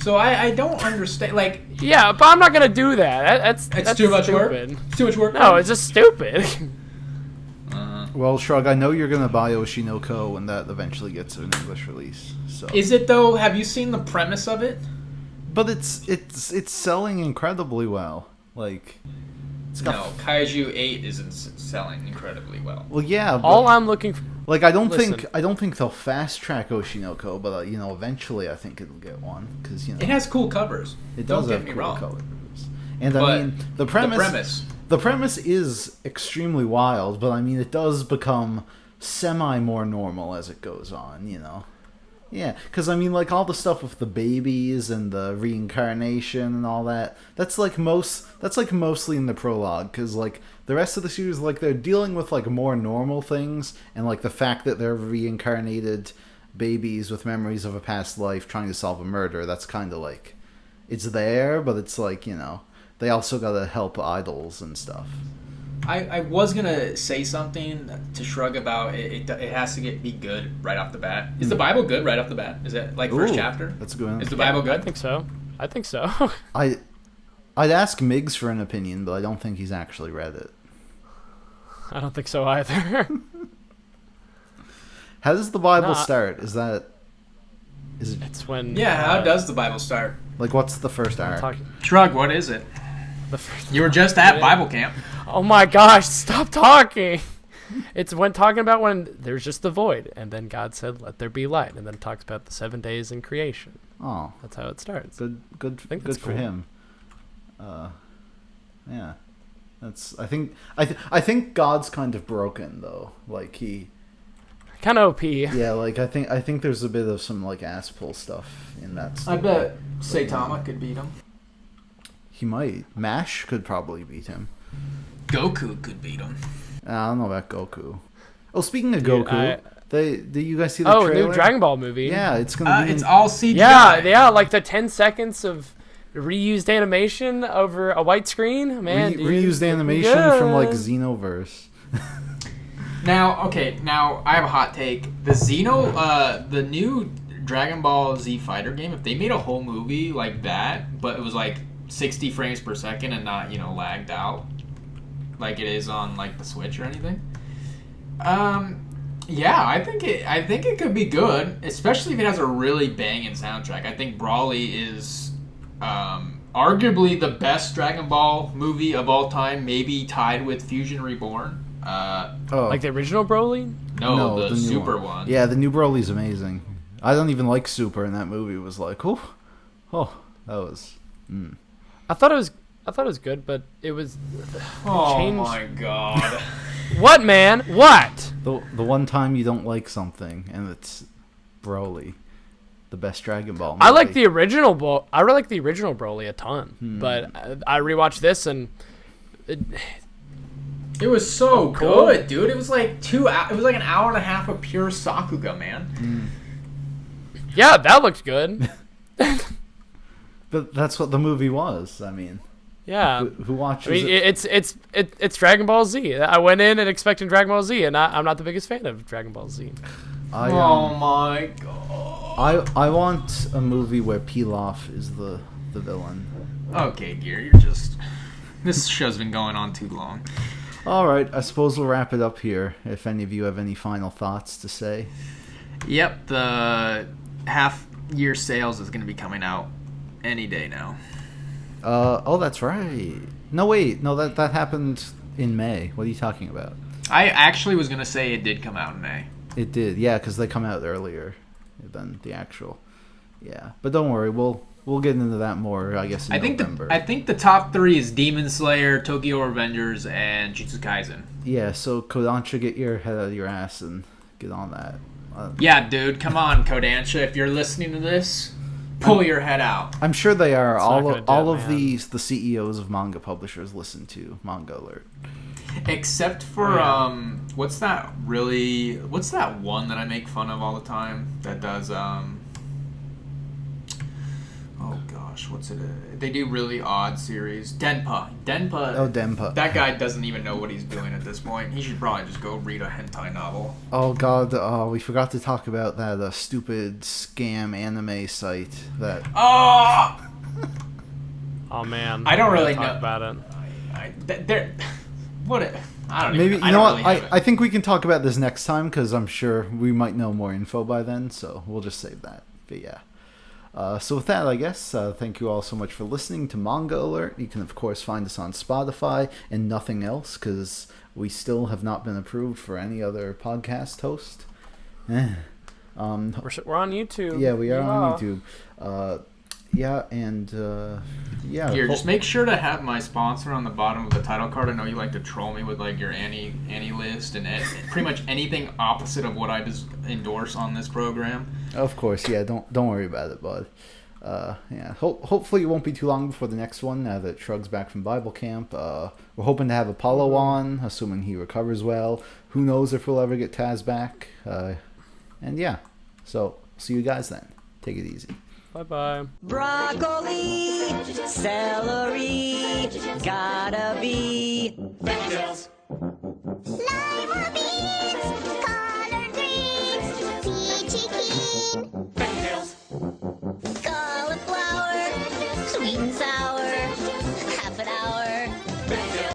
So I don't understand. Like, Yeah, but I'm not gonna do that. That's too much work. stupid. It's too much work. No, it's just stupid. Well, Shrug, I know you're gonna buy Oshinoko when that eventually gets an English release. So, Is it though? Have you seen the premise of it? but it's selling incredibly well. Like, it's got No, Kaiju 8 isn't selling incredibly well. well, yeah. But, All I'm looking for. like, I don't Listen. think they'll fast track Oshinoko, but eventually I think it'll get one because It has cool covers. it does Don't have get me cool wrong. colors. And But I mean, the premise. The The premise is extremely wild, but I mean, it does become semi more normal as it goes on, Yeah, because I mean, like all the stuff with the babies and the reincarnation and all that. That's mostly in the prologue, because like the rest of the series, like they're dealing with like more normal things, and like the fact that they're reincarnated babies with memories of a past life trying to solve a murder. That's kind of like it's there, but it's like they also gotta help idols and stuff. I was gonna say something to Shrug about it. It has to be good right off the bat. Is the Bible good right off the bat? Is it like first Ooh, chapter? That's a good one. Is the Bible I good? think so. I'd ask Miggs for an opinion, but I don't think he's actually read it. I don't think so either. How does the Bible No, start? Is it It's when. Yeah. How does the Bible start? like what's the first arc? talking, Shrug. What is it? the first, You were just at Bible camp. Oh my gosh! Stop talking. It's talking about when there's just the void, and then God said, "Let there be light," and then it talks about the 7 days in creation. Oh, That's how it starts. good think good that's for cool. him. Yeah, I think God's kind of broken though. Like he, Kind of OP. yeah, like I think there's a bit of some like ass pull stuff in that. I Story. bet Saitama could beat him. He might. Mash could probably beat him. Goku could beat him. I don't know about Goku. Oh, speaking of Dude, Goku, did you guys see the Oh, trailer? new Dragon Ball movie. Yeah, it's gonna be. It's all CGI. Yeah, like the 10 seconds of reused animation over a white screen. Man, dude, reused looking animation from like good. Xenoverse. Now I have a hot take. The new Dragon Ball Z Fighter game, if they made a whole movie like that, but it was like 60 frames per second and not, lagged out like it is on like the Switch or anything. Yeah, I think it could be good, especially if it has a really banging soundtrack. I think Brawly is arguably the best Dragon Ball movie of all time, maybe tied with Fusion Reborn. Like the original Broly? No, the new Super one. Yeah, the new Broly's amazing. I don't even like Super, and that movie was like, oh, that was. I thought it was good, but it was Oh changed. my god. What, man? What? The one time you don't like something, and it's Broly, the best Dragon Ball movie. I like the original I really like the original Broly a ton, but I rewatched this and It was so cool. good, dude. It was like it was like an hour and a half of pure Sakuga, man. yeah, that looked good. But that's what the movie was. I mean, Yeah. who watches I mean, it? it's Dragon Ball Z. I went in and expecting Dragon Ball Z, and I'm not the biggest fan of Dragon Ball Z. Oh my god. I want a movie where Pilaf is the villain. Okay, Gear, you're just... This show's been going on too long. All right, I suppose we'll wrap it up here. If any of you have any final thoughts to say. Yep, the half-year sales is going to be coming out any day now. Oh, that's right. No, wait. No, that happened in May. What are you talking about? I actually was going to say it did come out in May. It did, yeah, because they come out earlier than the actual. Yeah, but don't worry, we'll get into that more, I guess, in November. I think the top three is Demon Slayer, Tokyo Revengers, and Jujutsu Kaisen. Yeah, so Kodansha, get your head out of your ass and get on that. Yeah, dude, come on, Kodansha. If you're listening to this, pull your head out. I'm sure they are. not All gonna of, do all it, of man. the CEOs of manga publishers listen to Manga Alert. Except for what's that one that I make fun of all the time that does oh god, gosh, what's it? They do really odd series. Denpa. Oh, Denpa. That guy doesn't even know what he's doing at this point. He should probably just go read a hentai novel. Oh god, we forgot to talk about that stupid scam anime site that. Oh! Oh man, I don't really talk know about it. I don't Maybe even, you know what? really I think we can talk about this next time because I'm sure we might know more info by then. So we'll just save that. But yeah. So with that, I guess, thank you all so much for listening to Manga Alert. You can, of course, find us on Spotify and nothing else because we still have not been approved for any other podcast host. We're on YouTube. Yeah, we are on YouTube. Yeah, and yeah. Here, just make sure to have my sponsor on the bottom of the title card. I know you like to troll me with like your Annie list and pretty much anything opposite of what I just endorse on this program. Of course, yeah. Don't worry about it, bud. Yeah. Hopefully, it won't be too long before the next one. Now that Shrug's back from Bible camp, we're hoping to have Apollo on, assuming he recovers well. Who knows if we'll ever get Taz back? And yeah. So see you guys then. Take it easy. Bye-bye. Broccoli, celery, gotta be vegetables.